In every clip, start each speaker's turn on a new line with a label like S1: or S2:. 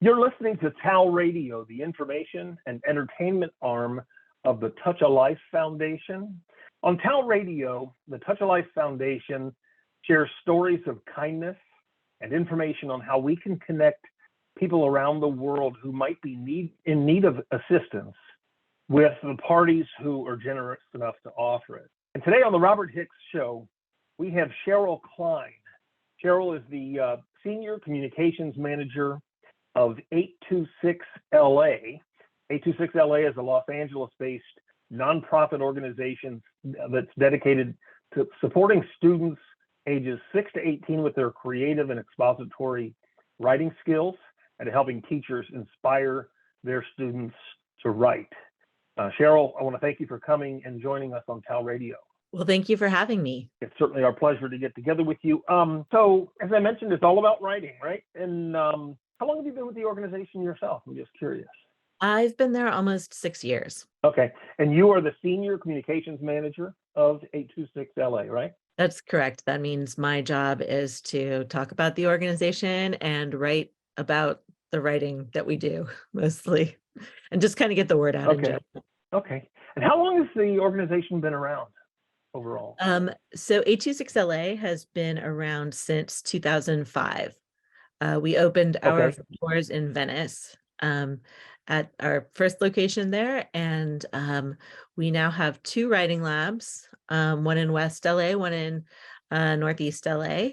S1: You're listening to TALRadio, the information and entertainment arm of the Touch a Life Foundation. On TALRadio, the Touch a Life Foundation shares stories of kindness and information on how we can connect people around the world who might be in need of assistance with the parties who are generous enough to offer it. And today on the Robert Hicks Show, we have Cheryl Klein. Cheryl is the Senior Communications Manager of 826LA. 826LA is a Los Angeles-based nonprofit organization that's dedicated to supporting students ages 6 to 18 with their creative and expository writing skills and to helping teachers inspire their students to write. Cheryl, I want to thank you for coming and joining us on TALRadio.
S2: Well, thank you for having me.
S1: It's certainly our pleasure to get together with you. So, as I mentioned, it's all about writing, right? And how long have you been with the organization yourself? I'm just curious.
S2: I've been there almost 6 years.
S1: Okay. And you are the Senior Communications Manager of 826LA, right?
S2: That's correct. That means my job is to talk about the organization and write about the writing that we do mostly, and just kind of get the word out in general.
S1: Okay. And how long has the organization been around overall?
S2: So 826LA has been around since 2005. We opened our doors in Venice at our first location there, and we now have 2 writing labs, one in West LA, one in Northeast LA,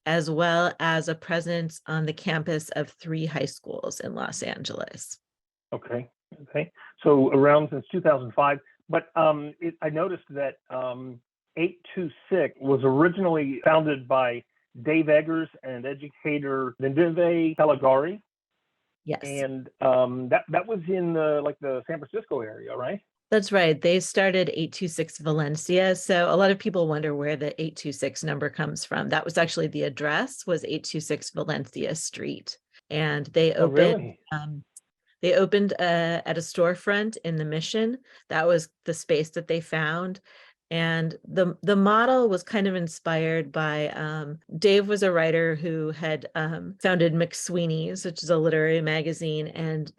S2: as well as a presence on the campus of 3 high schools in Los Angeles.
S1: Okay. So around since 2005, but I noticed that 826 was originally founded by Dave Eggers and educator Vindive Pellegari.
S2: Yes.
S1: And that was in the San Francisco area, right?
S2: That's right. They started 826 Valencia. So a lot of people wonder where the 826 number comes from. That was actually the address, was 826 Valencia Street. And they opened at a storefront in the Mission. That was the space that they found. And the model was kind of inspired by, Dave was a writer who had founded McSweeney's, which is a literary magazine, and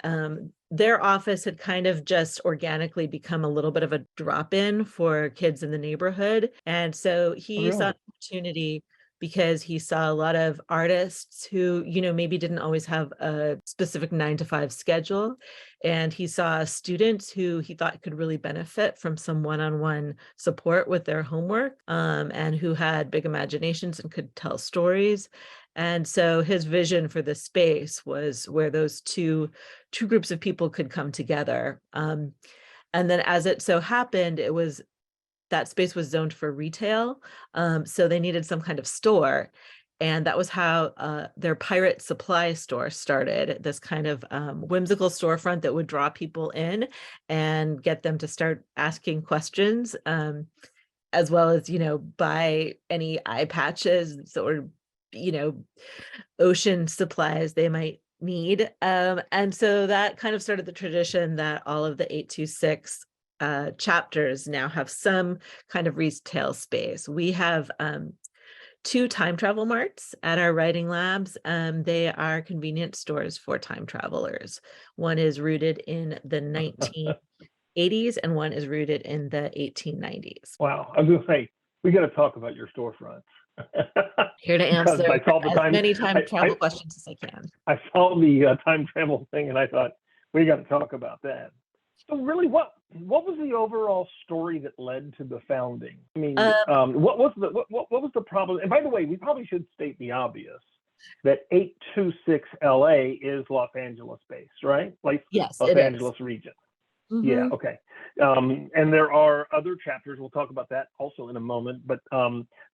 S2: their office had kind of just organically become a little bit of a drop-in for kids in the neighborhood. And so he saw an opportunity because he saw a lot of artists who, maybe didn't always have a specific 9-to-5 schedule. And he saw students who he thought could really benefit from some one-on-one support with their homework, and who had big imaginations and could tell stories. And so his vision for the space was where those two groups of people could come together. And then as it so happened, that space was zoned for retail. So they needed some kind of store. And that was how their Pirate Supply store started, this kind of whimsical storefront that would draw people in and get them to start asking questions, as well as, buy any eye patches or, ocean supplies they might need. And so that kind of started the tradition that all of the 826 chapters now have some kind of retail space. We have 2 time travel marts at our writing labs. They are convenience stores for time travelers. One is rooted in the 1980s and one is rooted in the 1890s.
S1: Wow. I was going to say, we got to talk about your storefronts.
S2: Here to answer as many time travel questions as I can.
S1: I saw the time travel thing and I thought, we got to talk about that. So really, what was the overall story that led to the founding? I mean, what was the problem? And by the way, we probably should state the obvious that 826LA is Los Angeles based, right?
S2: Yes,
S1: Los Angeles region. Mm-hmm. Yeah. Okay. And there are other chapters. We'll talk about that also in a moment. But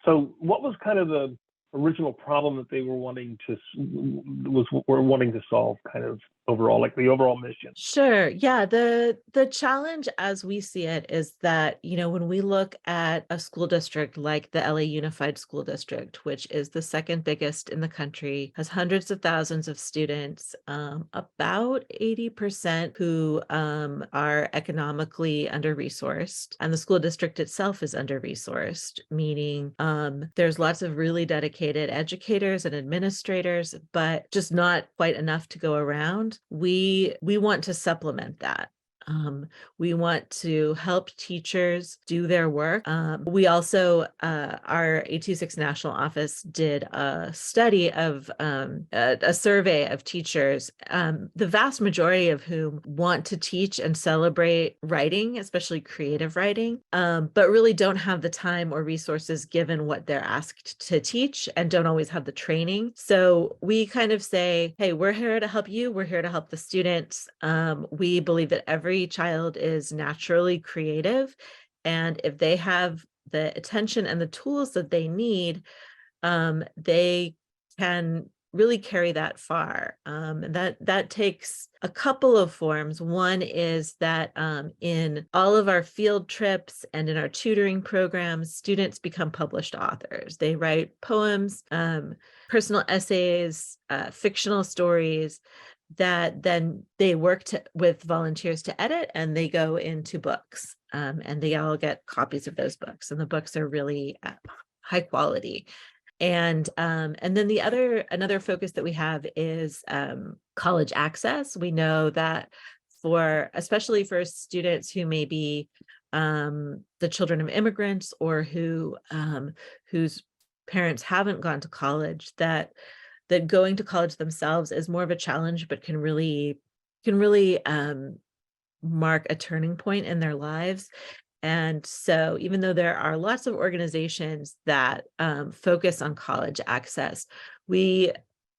S1: so, what was kind of the original problem that they were wanting to solve? Kind of overall, like the overall mission?
S2: Sure. Yeah. The challenge as we see it is that, when we look at a school district like the LA Unified School District, which is the second biggest in the country, has hundreds of thousands of students, about 80% who are economically under-resourced, and the school district itself is under-resourced, meaning there's lots of really dedicated educators and administrators, but just not quite enough to go around. We want to supplement that. We want to help teachers do their work. We also, our 826 National Office did a study of a survey of teachers, the vast majority of whom want to teach and celebrate writing, especially creative writing, but really don't have the time or resources given what they're asked to teach and don't always have the training. So we kind of say, hey, we're here to help you. We're here to help the students. We believe that every child is naturally creative, and if they have the attention and the tools that they need, they can really carry that far. And that takes a couple of forms. One is that in all of our field trips and in our tutoring programs, students become published authors. They write poems, personal essays, fictional stories, that then they work with volunteers to edit, and they go into books, and they all get copies of those books, and the books are really high quality. And then another focus that we have is college access. We know that especially for students who may be the children of immigrants or whose parents haven't gone to college, that going to college themselves is more of a challenge, but can really mark a turning point in their lives. And so even though there are lots of organizations that focus on college access, we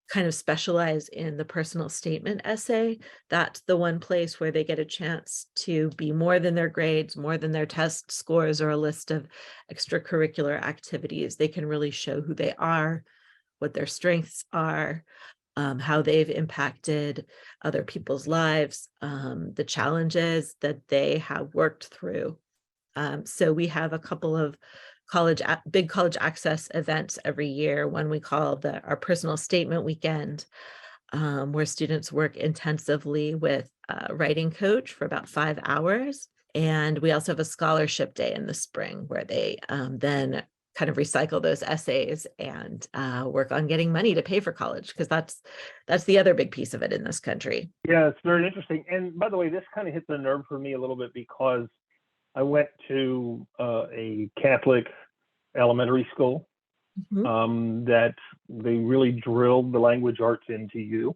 S2: kind of specialize in the personal statement essay. That's the one place where they get a chance to be more than their grades, more than their test scores or a list of extracurricular activities. They can really show who they are, what their strengths are, how they've impacted other people's lives, the challenges that they have worked through. So we have a couple of big college access events every year. One we call our personal statement weekend, where students work intensively with a writing coach for about 5 hours. And we also have a scholarship day in the spring where they then kind of recycle those essays and work on getting money to pay for college, because that's the other big piece of it in this country.
S1: Yeah, it's very interesting. And by the way, this kind of hits the nerve for me a little bit, because I went to a Catholic elementary school that they really drilled the language arts into you.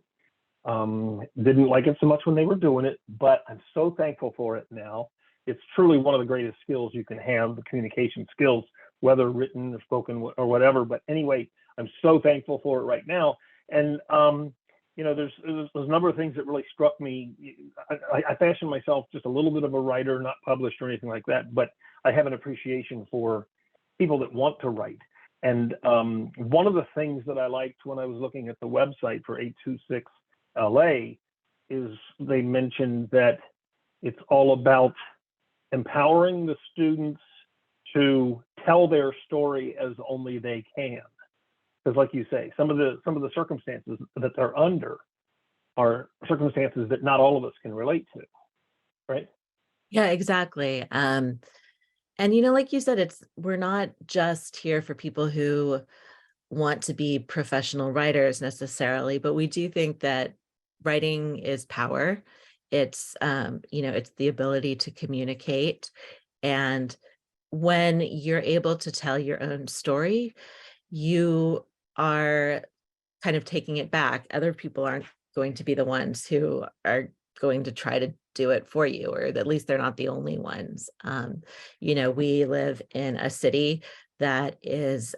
S1: Didn't like it so much when they were doing it, but I'm so thankful for it now. It's truly one of the greatest skills you can have, the communication skills, whether written or spoken or whatever. But anyway, I'm so thankful for it right now. And there's a number of things that really struck me. I fashioned myself just a little bit of a writer, not published or anything like that, but I have an appreciation for people that want to write. And one of the things that I liked when I was looking at the website for 826 LA is they mentioned that it's all about empowering the students to tell their story as only they can. Because like you say, some of the circumstances that they're under are circumstances that not all of us can relate to, right?
S2: Yeah, exactly. And like you said, we're not just here for people who want to be professional writers necessarily, but we do think that writing is power. It's it's the ability to communicate. And when you're able to tell your own story, you are kind of taking it back. Other people aren't going to be the ones who are going to try to do it for you, or at least they're not the only ones. We live in a city that is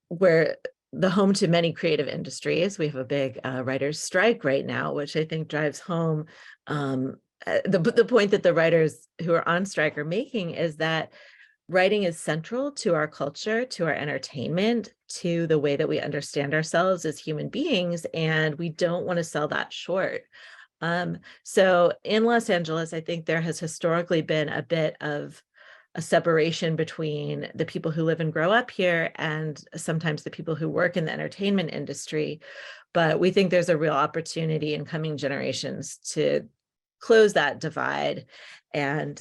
S2: where the home to many creative industries. We have a big writers' strike right now, which I think drives home the point that the writers who are on strike are making, is that writing is central to our culture, to our entertainment, to the way that we understand ourselves as human beings, and we don't want to sell that short. So in Los Angeles, I think there has historically been a bit of a separation between the people who live and grow up here and sometimes the people who work in the entertainment industry. But we think there's a real opportunity in coming generations to close that divide and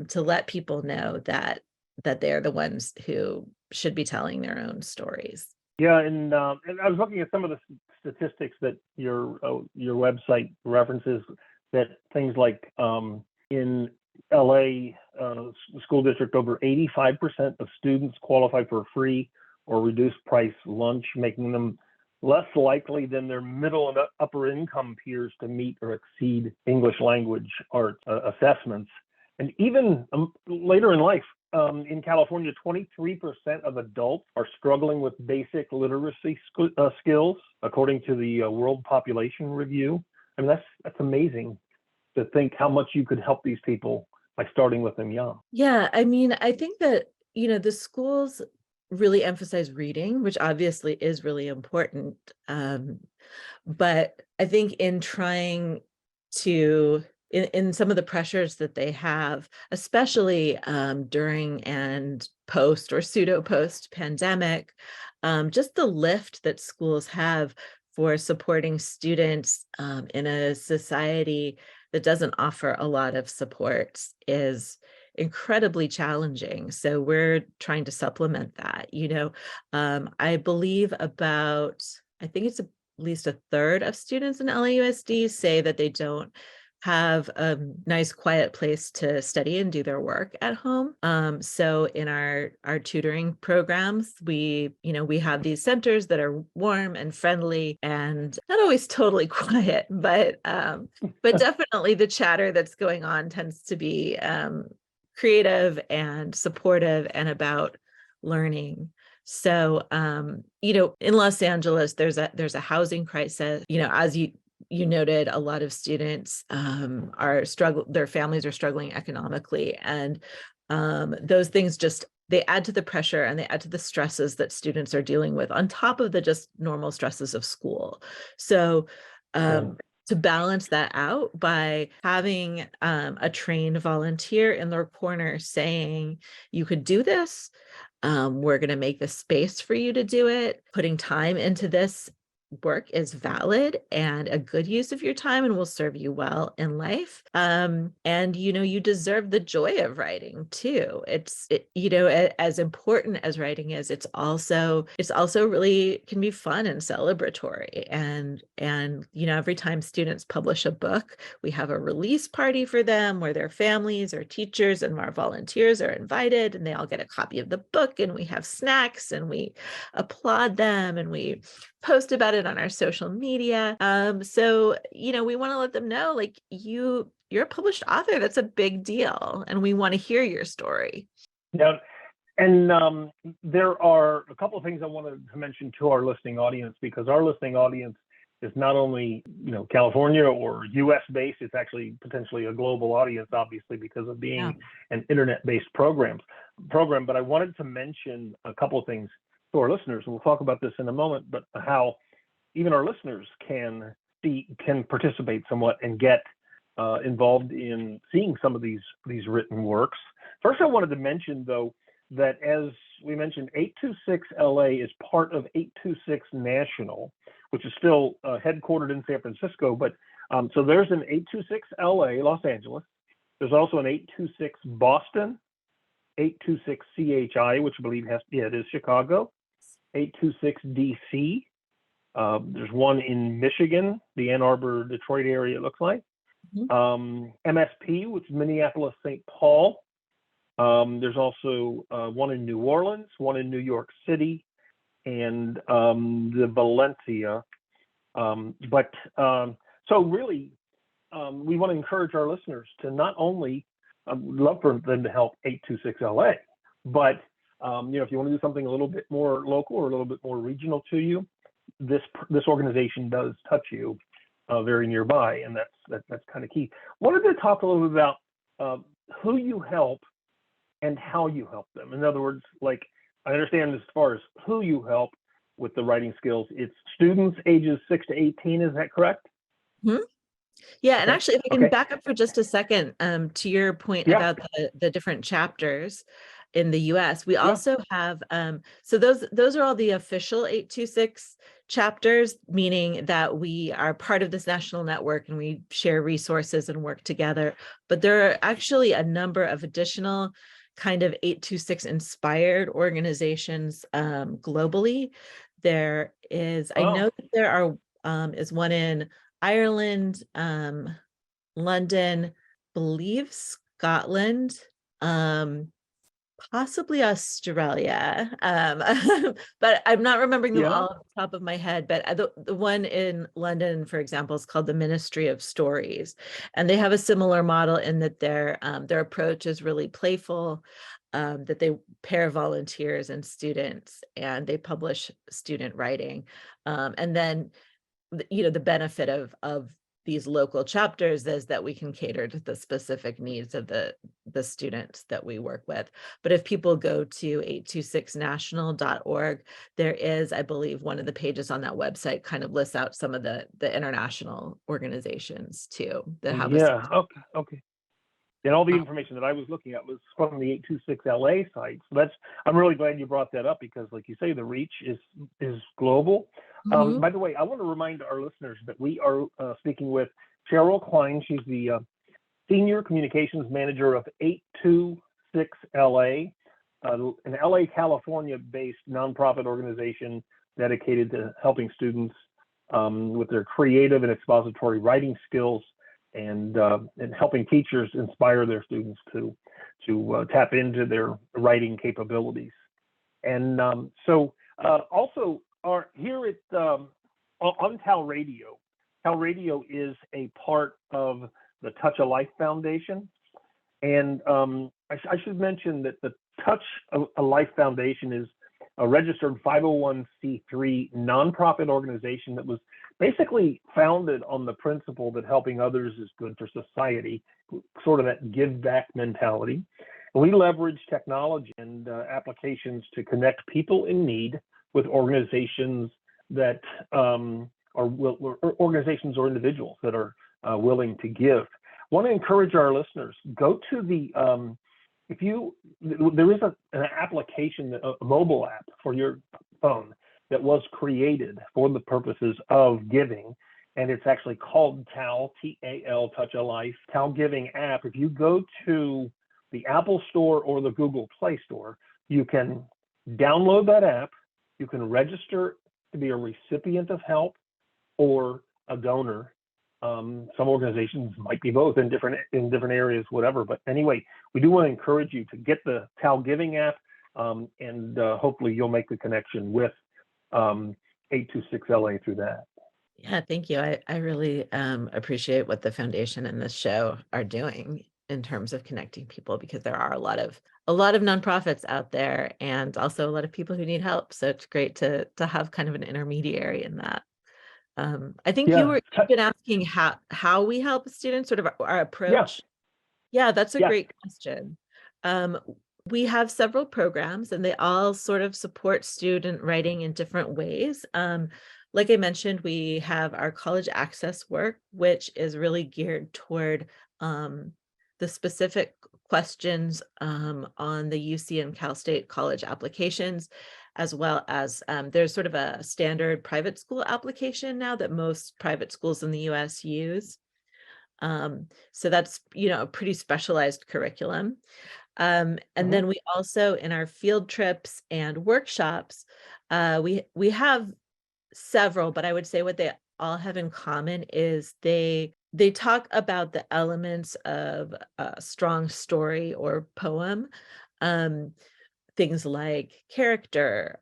S2: to let people know that they're the ones who should be telling their own stories.
S1: Yeah, and I was looking at some of the statistics that your website references, that things like in LA school district, over 85% of students qualify for a free or reduced price lunch, making them less likely than their middle and upper income peers to meet or exceed English language arts assessments. And even later in life, in California, 23% of adults are struggling with basic literacy skills, according to the World Population Review. I mean, that's amazing to think how much you could help these people by starting with them young.
S2: Yeah, I mean, I think that, the schools really emphasize reading, which obviously is really important. But I think in trying to, in some of the pressures that they have, especially during and post or pseudo post pandemic, just the lift that schools have for supporting students in a society that doesn't offer a lot of support is incredibly challenging. So we're trying to supplement that. I believe I think it's at least a third of students in LAUSD say that they don't have a nice quiet place to study and do their work at home. So in our tutoring programs, we have these centers that are warm and friendly and not always totally quiet, but definitely the chatter that's going on tends to be creative and supportive and about learning. So, in Los Angeles, there's a housing crisis. As you noted, a lot of students their families are struggling economically, and those things they add to the pressure and they add to the stresses that students are dealing with on top of the just normal stresses of school. So to balance that out by having a trained volunteer in their corner saying, you could do this, we're going to make the space for you to do it, putting time into this work is valid and a good use of your time and will serve you well in life. And you deserve the joy of writing too. As important as writing is, it's also really can be fun and celebratory. And every time students publish a book, we have a release party for them where their families or teachers and our volunteers are invited, and they all get a copy of the book, and we have snacks and we applaud them and we post about it on our social media. So, we want to let them know, like, you're a published author. That's a big deal. And we want to hear your story.
S1: Yeah. And there are a couple of things I wanted to mention to our listening audience, because our listening audience is not only, California or US based, it's actually potentially a global audience, obviously, because of being an internet-based program. But I wanted to mention a couple of things to our listeners, and we'll talk about this in a moment, but how even our listeners can participate somewhat and get involved in seeing some of these written works. First, I wanted to mention, though, that as we mentioned, 826 LA is part of 826 National, which is still headquartered in San Francisco. But so there's an 826 LA, Los Angeles. There's also an 826 Boston, 826 CHI, which I believe it is Chicago, 826 DC. There's one in Michigan, the Ann Arbor, Detroit area, it looks like. MSP, which is Minneapolis, St. Paul. There's also one in New Orleans, one in New York City, and the Valencia. So really, we want to encourage our listeners to not only love for them to help 826 LA, but if you want to do something a little bit more local or a little bit more regional to you, this organization does touch you very nearby, and that's kind of key. Wanted to talk a little bit about who you help and how you help them. In other words, like, I understand as far as who you help with the writing skills, it's students ages 6 to 18. Is that correct?
S2: Mhm. Yeah, and
S1: Okay.
S2: actually, if I can
S1: Okay.
S2: back up for just a second, to your point
S1: Yeah.
S2: about the different chapters in the US, we
S1: Yeah.
S2: also have, so those are all the official 826 chapters, meaning that we are part of this national network and we share resources and work together. But there are actually a number of additional kind of 826 inspired organizations globally. There is, I
S1: Oh,
S2: know that there are is one in Ireland, London, believe Scotland, possibly Australia. But I'm not remembering them
S1: yeah.
S2: all off the top of my head. But the one in London, for example, is called the Ministry of Stories, and they have a similar model in that their approach is really playful. That they pair volunteers and students, and they publish student writing, and then the benefit of these local chapters is that we can cater to the specific needs of the students that we work with. But if people go to 826national.org, there is, I believe, one of the pages on that website kind of lists out some of the international organizations too that have a
S1: Yeah. Okay. Okay. And all the
S2: uh,
S1: information that I was looking at was from the 826 LA site. So I'm really glad you brought that up because, like you say, the reach is global.
S2: mhm.
S1: By the way, I want to remind our listeners that we are speaking with Cheryl Klein. She's the Senior Communications Manager of 826 LA, an LA, California-based nonprofit organization dedicated to helping students with their creative and expository writing skills and helping teachers inspire their students to tap into their writing capabilities. And also here at on TALRadio, TALRadio is a part of the Touch a Life Foundation. And I should mention that the Touch a Life Foundation is a registered 501c3 nonprofit organization that was basically founded on the principle that helping others is good for society, sort of that give back mentality. And we leverage technology and applications to connect people in need with organizations that organizations or individuals that are willing to give. I want to encourage our listeners, go to the there is an application, a mobile app for your phone that was created for the purposes of giving, and it's actually called TAL, T-A-L, Touch a Life, TAL Giving app. If you go to the Apple Store or the Google Play Store, you can download that app, you can register to be a recipient of help or a donor. Some organizations might be both in different areas, whatever. But anyway, we do want to encourage you to get the TAL Giving app, and hopefully you'll make the connection with 826 LA through that.
S2: Yeah, thank you. I really appreciate what the foundation and this show are doing in terms of connecting people, because there are a lot of nonprofits out there and also a lot of people who need help. So it's great to have kind of an intermediary in that. I think
S1: Yeah,
S2: you've been asking how we help students, sort of our
S1: yeah,
S2: approach. Yeah, that's a
S1: yeah.
S2: great question. Um, we have several programs and they all sort of support student writing in different ways. Like I mentioned, we have our college access work, which is really geared toward the specific questions on the UC and Cal State college applications, as well as there's sort of a standard private school application now that most private schools in the US use. So that's, a pretty specialized curriculum. And
S1: Mm-hmm.
S2: then we also, in our field trips and workshops, we have several, but I would say what they all have in common is they talk about the elements of a strong story or poem. Um, Things like character,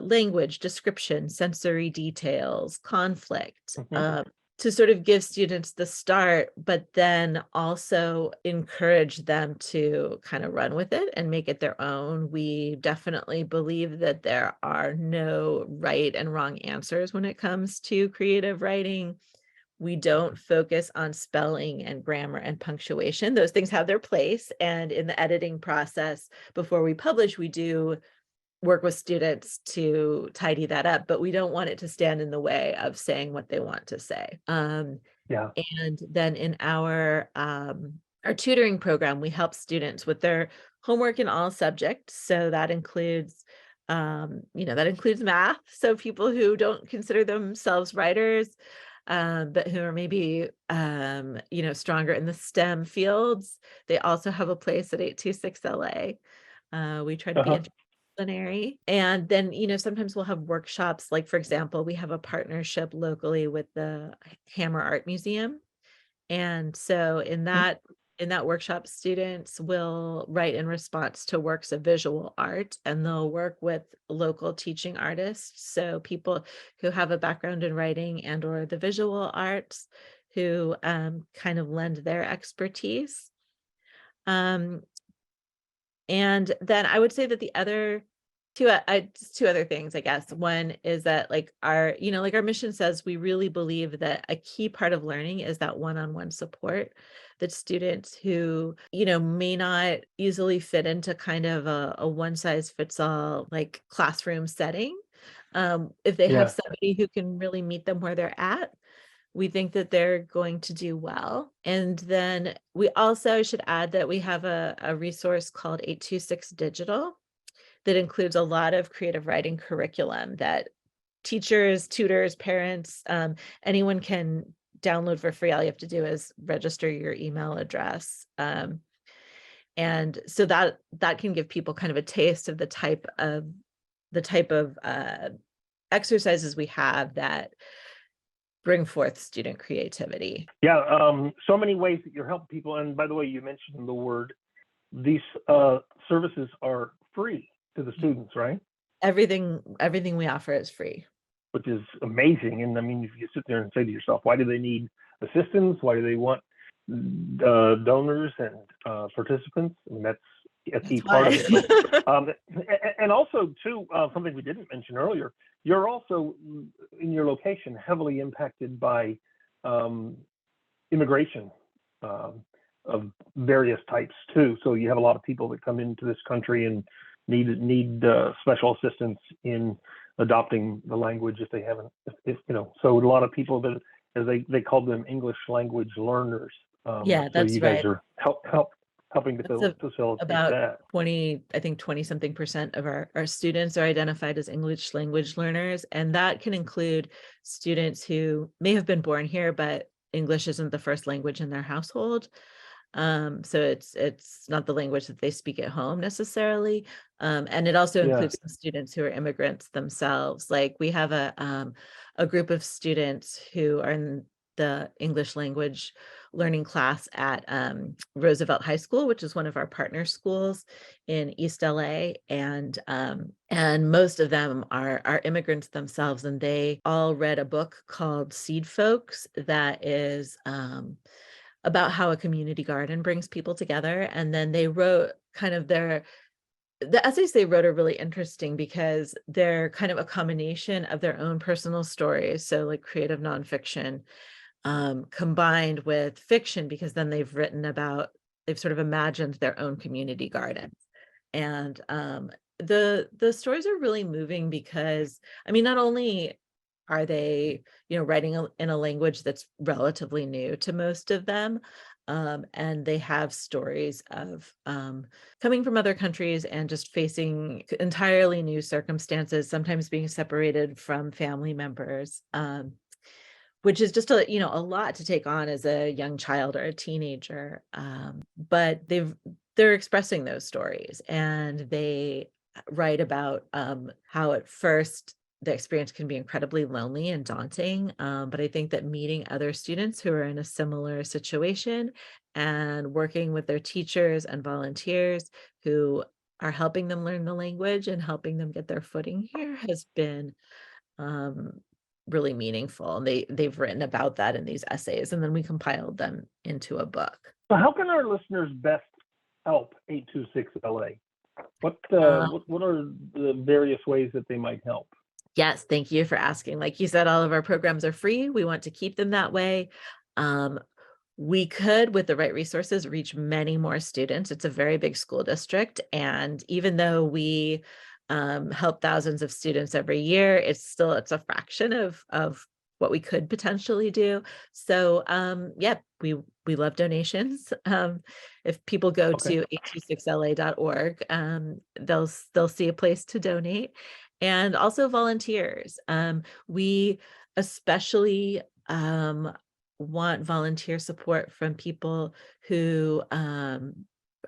S2: language, description, sensory details, conflict,
S1: Mm-hmm.
S2: to sort of give students the start, but then also encourage them to kind of run with it and make it their own. We definitely believe that there are no right and wrong answers when it comes to creative writing. We don't focus on spelling and grammar and punctuation. Those things have their place. And in the editing process, before we publish, we do work with students to tidy that up, but we don't want it to stand in the way of saying what they want to say.
S1: Yeah.
S2: And then in our tutoring program, we help students with their homework in all subjects. So that includes, that includes math. So people who don't consider themselves writers, but who are maybe, stronger in the STEM fields, they also have a place at 826 LA. We try to be
S1: Uh-huh.
S2: interdisciplinary. And then, sometimes we'll have workshops. Like, for example, we have a partnership locally with the Hammer Art Museum. And so in that workshop, students will write in response to works of visual art, and they'll work with local teaching artists. So people who have a background in writing and or the visual arts who kind of lend their expertise. Um, and then I would say that the other two other things, I guess. One is that like our mission says, we really believe that a key part of learning is that one-on-one support, that students who, may not easily fit into kind of a one size fits all like classroom setting. If they have
S1: Yeah.
S2: somebody who can really meet them where they're at, we think that they're going to do well. And then we also should add that we have a resource called 826 Digital that includes a lot of creative writing curriculum that teachers, tutors, parents, anyone can download for free. All you have to do is register your email address. And so that can give people kind of a taste of the type of exercises we have that bring forth student creativity.
S1: Yeah. So many ways that you're helping people. And by the way, you mentioned the word, these services are free to the students, right?
S2: Everything we offer is free.
S1: Which is amazing. And I mean, if you sit there and say to yourself, why do they need assistance? Why do they want donors and participants? I mean, that's a key part of it. But, and also, too, something we didn't mention earlier, you're also in your location heavily impacted by immigration of various types, too. So you have a lot of people that come into this country and need special assistance in adopting the language if they haven't, so a lot of people that, as they call them, English language learners.
S2: Yeah,
S1: so
S2: that's
S1: you guys
S2: right.
S1: are helping to facilitate
S2: About
S1: that.
S2: 20 something percent of our students are identified as English language learners. And that can include students who may have been born here, but English isn't the first language in their household. So it's not the language that they speak at home necessarily. And it also includes some students who are immigrants themselves. Like we have a group of students who are in the English language learning class at Roosevelt High School, which is one of our partner schools in East LA. And most of them are immigrants themselves. And they all read a book called Seed Folks that is about how a community garden brings people together. And then they wrote kind of the essays they wrote are really interesting because they're kind of a combination of their own personal stories. So like creative nonfiction combined with fiction, because then they've sort of imagined their own community gardens. And the stories are really moving because, I mean, not only are they, writing in a language that's relatively new to most of them, and they have stories of coming from other countries and just facing entirely new circumstances, sometimes being separated from family members, which is just a lot to take on as a young child or a teenager. But they're expressing those stories, and they write about how at first the experience can be incredibly lonely and daunting. But I think that meeting other students who are in a similar situation and working with their teachers and volunteers who are helping them learn the language and helping them get their footing here has been really meaningful. And they've written about that in these essays, and then we compiled them into a book.
S1: So how can our listeners best help 826 LA? What are the various ways that they might help?
S2: Yes, thank you for asking. Like you said, all of our programs are free. We want to keep them that way. Um, we could, with the right resources, reach many more students. It's a very big school district. And even though we help thousands of students every year, it's a fraction of what we could potentially do. So yeah, we love donations. If people go
S1: Okay.
S2: to 826la.org, they'll see a place to donate. And also volunteers. We especially want volunteer support from people who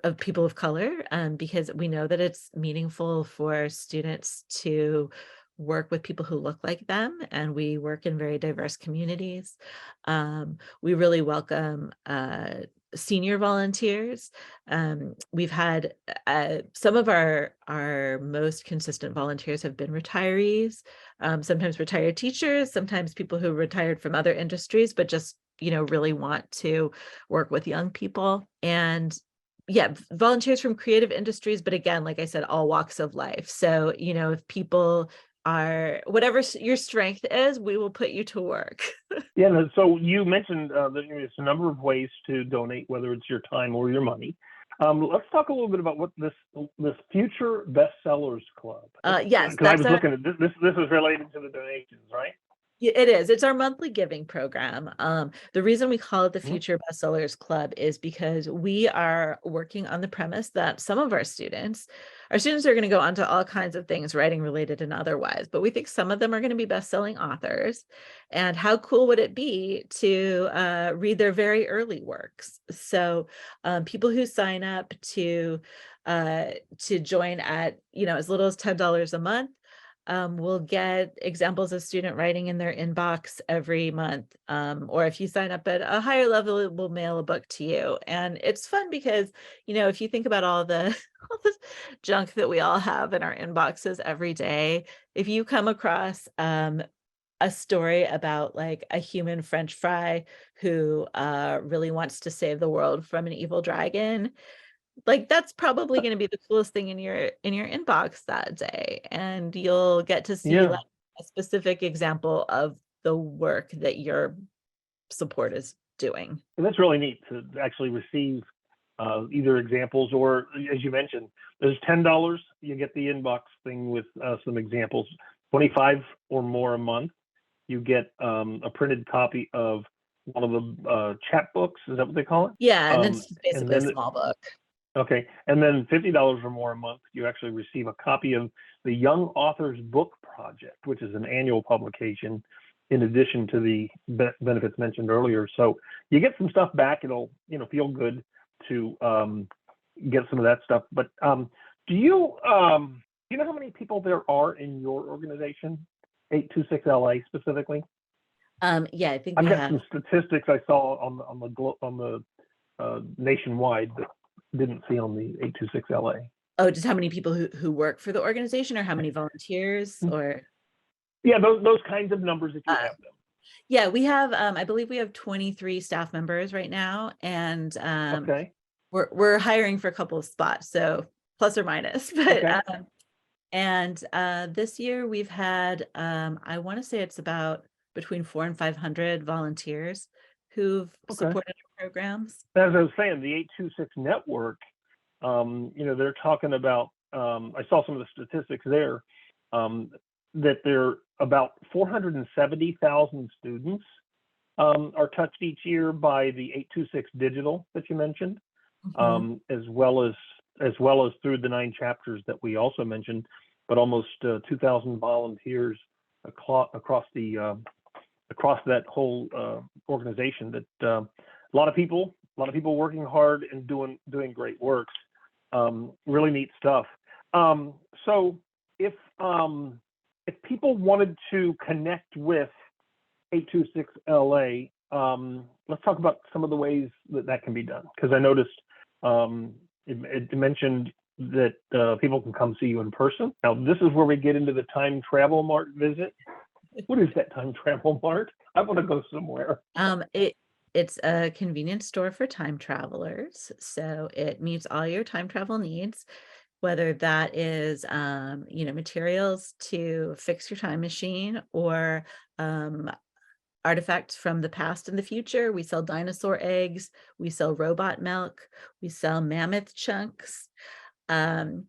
S2: of people of color, because we know that it's meaningful for students to work with people who look like them, and we work in very diverse communities. We really welcome senior volunteers. We've had some of our most consistent volunteers have been retirees, sometimes retired teachers, sometimes people who retired from other industries, but just, really want to work with young people. And yeah, volunteers from creative industries, but again, like I said, all walks of life. So, if people are, whatever your strength is, we will put you to work.
S1: Yeah, no, so you mentioned that there's a number of ways to donate, whether it's your time or your money. Let's talk a little bit about what this Future Bestsellers Club.
S2: Yes,
S1: Because I was looking at this. This is related to the donations, right?
S2: it is. It's our monthly giving program. The reason we call it the
S1: Mhm.
S2: Future Bestsellers Club is because we are working on the premise that some of our students are going to go on to all kinds of things, writing related and otherwise, but we think some of them are going to be best-selling authors. And how cool would it be to read their very early works? So people who sign up to join at, as little as $10 a month, will get examples of student writing in their inbox every month. Or if you sign up at a higher level, it will mail a book to you. And it's fun because, if you think about all the all the junk that we all have in our inboxes every day, if you come across a story about like a human French fry who really wants to save the world from an evil dragon, like that's probably going to be the coolest thing in your inbox that day, and you'll get to see
S1: Yeah,
S2: like a specific example of the work that your support is doing.
S1: and that's really neat to actually receive either examples or, as you mentioned, there's $10. You get the inbox thing with some examples. 25 or more a month, you get a printed copy of one of the chapbooks. Is that what they call it?
S2: Yeah, and it's just
S1: And
S2: basically a
S1: then
S2: small book.
S1: Okay, and then $50 or more a month, you actually receive a copy of the Young Authors Book Project, which is an annual publication in addition to the benefits mentioned earlier. So you get some stuff back. It'll feel good to get some of that stuff. But do you know how many people there are in your organization, 826LA specifically?
S2: Yeah, I think
S1: I've
S2: we
S1: got
S2: have.
S1: some statistics I saw on the nationwide that didn't see on the 826LA.
S2: Oh, just how many people who work for the organization, or how many volunteers, or
S1: Yeah, those kinds of numbers if you
S2: uh,
S1: have them.
S2: yeah, we have. I believe we have 23 staff members right now, and
S1: Okay.
S2: we're hiring for a couple of spots, so plus or minus. But
S1: Okay.
S2: and this year we've had, I want to say it's about between 400 and 500 volunteers who've
S1: Okay.
S2: supported our programs.
S1: As I was saying, the 826 network, they're talking about, I saw some of the statistics there, that there are about 470,000 students are touched each year by the 826 digital that you mentioned,
S2: Mhm.
S1: as well as through the 9 chapters that we also mentioned, but almost 2,000 volunteers across that whole organization. That a lot of people working hard and doing great works. Really neat stuff. So if people wanted to connect with 826LA, let's talk about some of the ways that can be done. Because I noticed it mentioned that people can come see you in person. Now, this is where we get into the time travel mart visit. What is that time travel mart? I want to go somewhere.
S2: It's a convenience store for time travelers, so it meets all your time travel needs. whether that is, materials to fix your time machine, or artifacts from the past and the future. We sell dinosaur eggs, we sell robot milk, we sell mammoth chunks. Um,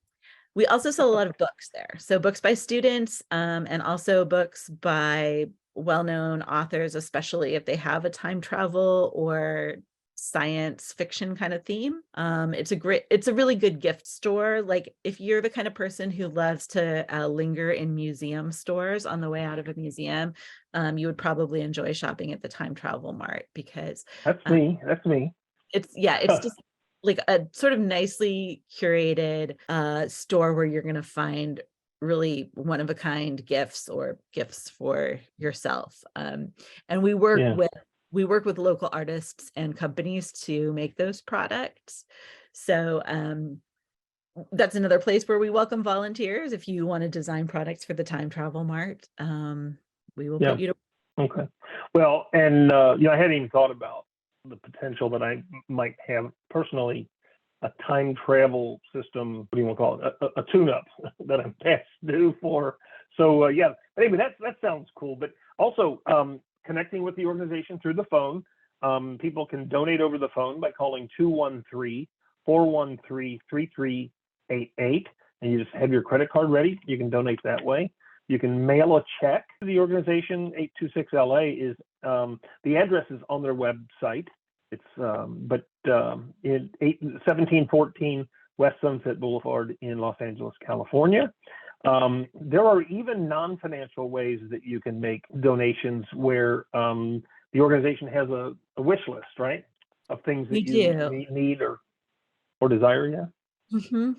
S2: we also sell a lot of books there. So books by students, and also books by well-known authors, especially if they have a time travel or science fiction kind of theme. It's a really good gift store. Like if you're the kind of person who loves to linger in museum stores on the way out of a museum, you would probably enjoy shopping at the Time Travel Mart, because
S1: That's
S2: um,
S1: me. That's me.
S2: it's just like a sort of nicely curated store where you're going to find really one of a kind gifts, or gifts for yourself. And
S1: Yeah.
S2: we work with local artists and companies to make those products. So that's another place where we welcome volunteers. If you want to design products for the Time Travel Mart, we will
S1: Yeah.
S2: put you to.
S1: Okay. Well, and I hadn't even thought about the potential that I might have personally a time travel system. What do you want to call it? A tune-up that I'm past due for. So yeah. But anyway, that sounds cool. But also connecting with the organization through the phone. People can donate over the phone by calling 213-413-3388, and you just have your credit card ready. You can donate that way. You can mail a check to the organization. 826LA is the address is on their website. It's in 1714 West Sunset Boulevard in Los Angeles, California. There are even non-financial ways that you can make donations where the organization has a wish list, right, of things that you need or desire. Yeah.
S2: Mm-hmm.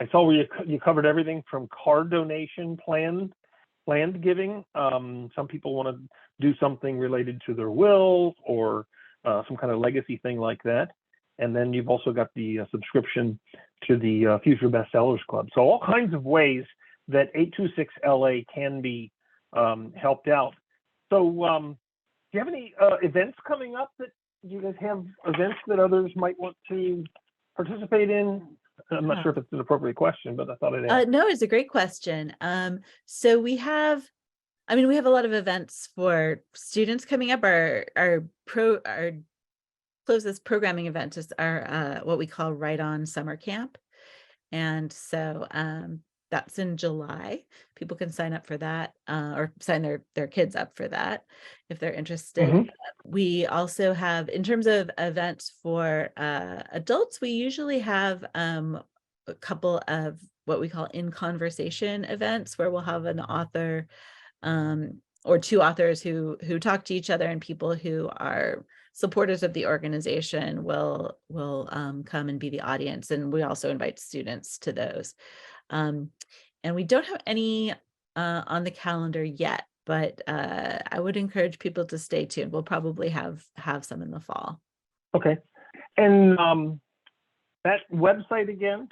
S1: I saw where you covered everything from card donation, planned giving. Some people want to do something related to their will or some kind of legacy thing like that. And then you've also got the subscription to the Future Bestsellers Club. So all kinds of ways that 826LA can be helped out. So do you have any events coming up that you guys have events that others might want to participate in? I'm not sure if it's an appropriate question, but I thought I'd ask.
S2: No, it's a great question. So we have a lot of events for students coming up. Our closest programming event is our what we call Right On Summer Camp. And so that's in July. People can sign up for that, or sign their kids up for that if they're interested.
S1: Mm-hmm.
S2: We also have, in terms of events for adults, we usually have a couple of what we call in conversation events, where we'll have an author or two authors who talk to each other, and people who are supporters of the organization will come and be the audience. And we also invite students to those. And we don't have any on the calendar yet, but I would encourage people to stay tuned. We'll probably have some in the fall.
S1: Okay. And that website again?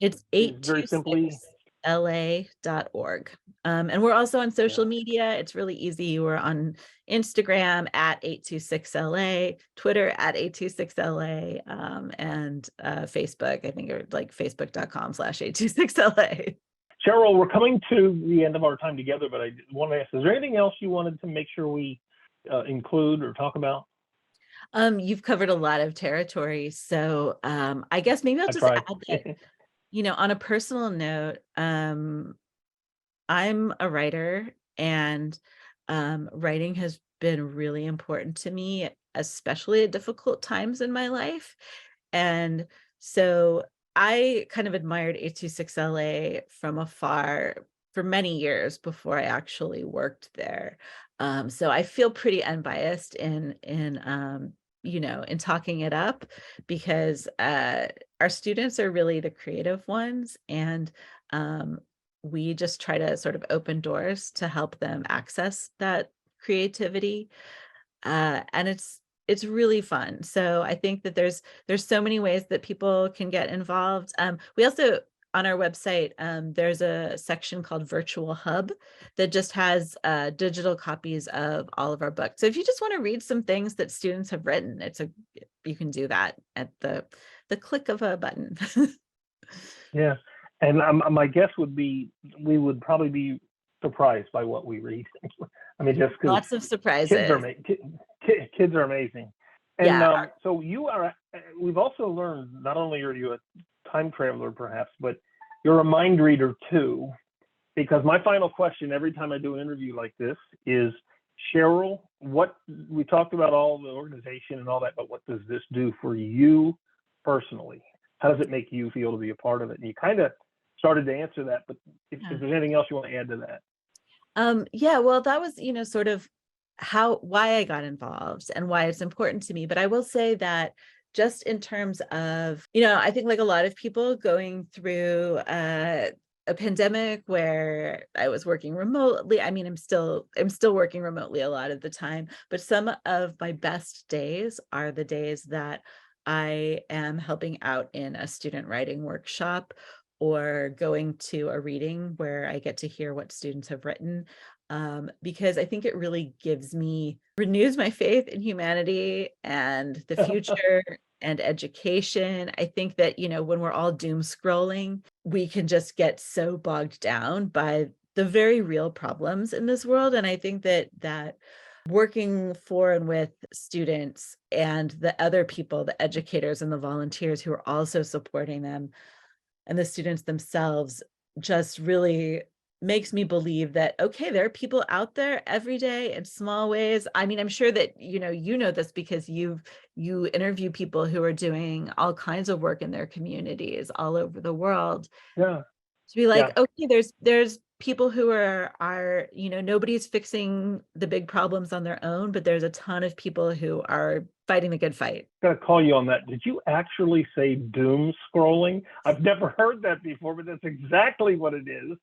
S2: It's
S1: very simply
S2: la.org. And we're also on social media. It's really easy. We're on Instagram at 826LA, Twitter at 826LA, and Facebook, I think, are like facebook.com/826LA.
S1: Cheryl, we're coming to the end of our time together, but I want to ask, is there anything else you wanted to make sure we include or talk about?
S2: You've covered a lot of territory. So I guess maybe I'll just add that, on a personal note, I'm a writer, and writing has been really important to me, especially at difficult times in my life. And so I kind of admired 826LA from afar for many years before I actually worked there. So I feel pretty unbiased in talking it up, because our students are really the creative ones, and we just try to sort of open doors to help them access that creativity, and it's really fun. So I think that there's so many ways that people can get involved. We also, on our website, there's a section called Virtual Hub that just has digital copies of all of our books. So if you just want to read some things that students have written, you can do that at the click of a button.
S1: Yeah. And my guess would be we would probably be surprised by what we read. I mean, just because
S2: Lots of surprises.
S1: kids are amazing. And
S2: Yeah.
S1: so you are. We've also learned not only are you a time traveler, perhaps, but you're a mind reader too. Because my final question every time I do an interview like this is, Cheryl, what we talked about all the organization and all that, but what does this do for you personally? How does it make you feel to be a part of it? And you kind of started to answer that, but if there's anything else you want to add to that.
S2: Yeah, well, that was, sort of why I got involved and why it's important to me. But I will say that just in terms of, I think like a lot of people going through a pandemic where I was working remotely. I mean, I'm still working remotely a lot of the time, but some of my best days are the days that I am helping out in a student writing workshop or going to a reading where I get to hear what students have written. Because I think it really renews my faith in humanity and the future and education. I think that, when we're all doom scrolling, we can just get so bogged down by the very real problems in this world. And I think that working for and with students and the other people, the educators and the volunteers who are also supporting them and the students themselves, just really makes me believe that, okay, there are people out there every day in small ways. I mean, I'm sure that, this because you interview people who are doing all kinds of work in their communities all over the world.
S1: Yeah.
S2: To be like, okay, there's people who are, nobody's fixing the big problems on their own, but there's a ton of people who are fighting the good fight.
S1: Got to call you on that. Did you actually say doom scrolling? I've never heard that before, but that's exactly what it is.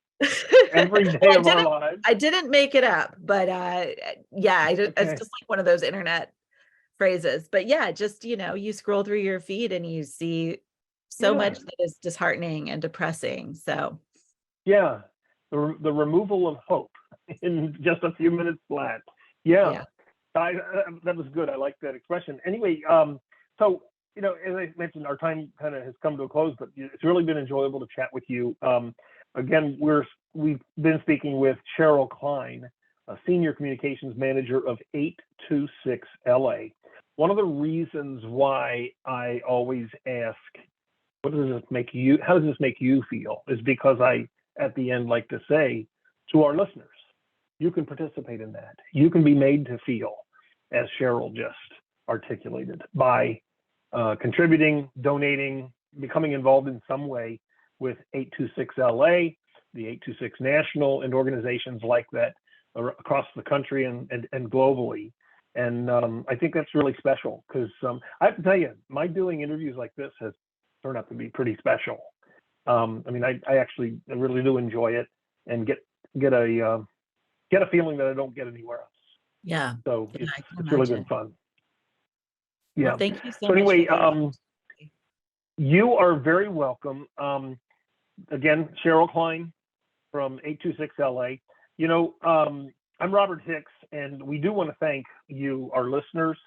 S1: Every day of our lives.
S2: I didn't make it up, but yeah, it's just like one of those internet phrases. But yeah, just, you scroll through your feed and you see so much that is disheartening and depressing. So
S1: yeah, the removal of hope in just a few minutes flat. Yeah. That was good. I like that expression. Anyway, so as I mentioned, our time kind of has come to a close, but it's really been enjoyable to chat with you. Again, we've been speaking with Cheryl Klein, a senior communications manager of 826 LA. One of the reasons why I always ask, how does this make you feel, is because I, at the end, like to say to our listeners, you can participate in that. You can be made to feel, as Cheryl just articulated, by contributing, donating, becoming involved in some way with 826 LA, the 826 National, and organizations like that across the country and globally. And I think that's really special because I have to tell you, my doing interviews like this has turned out to be pretty special. I mean, I really do enjoy it and get a feeling that I don't get anywhere else.
S2: Yeah.
S1: So it's really been fun. Yeah.
S2: Well, thank you so
S1: much. Anyway, you are very welcome. Again, Cheryl Klein from 826 LA. I'm Robert Hicks, and we do want to thank you, our listeners,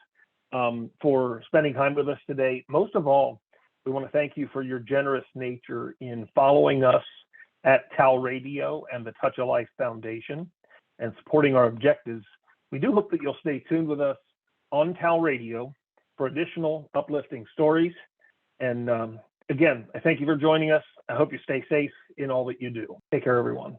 S1: for spending time with us today. Most of all, we want to thank you for your generous nature in following us at TALRadio and the Touch of Life Foundation and supporting our objectives. We do hope that you'll stay tuned with us on TALRadio for additional uplifting stories. And again, I thank you for joining us. I hope you stay safe in all that you do. Take care, everyone.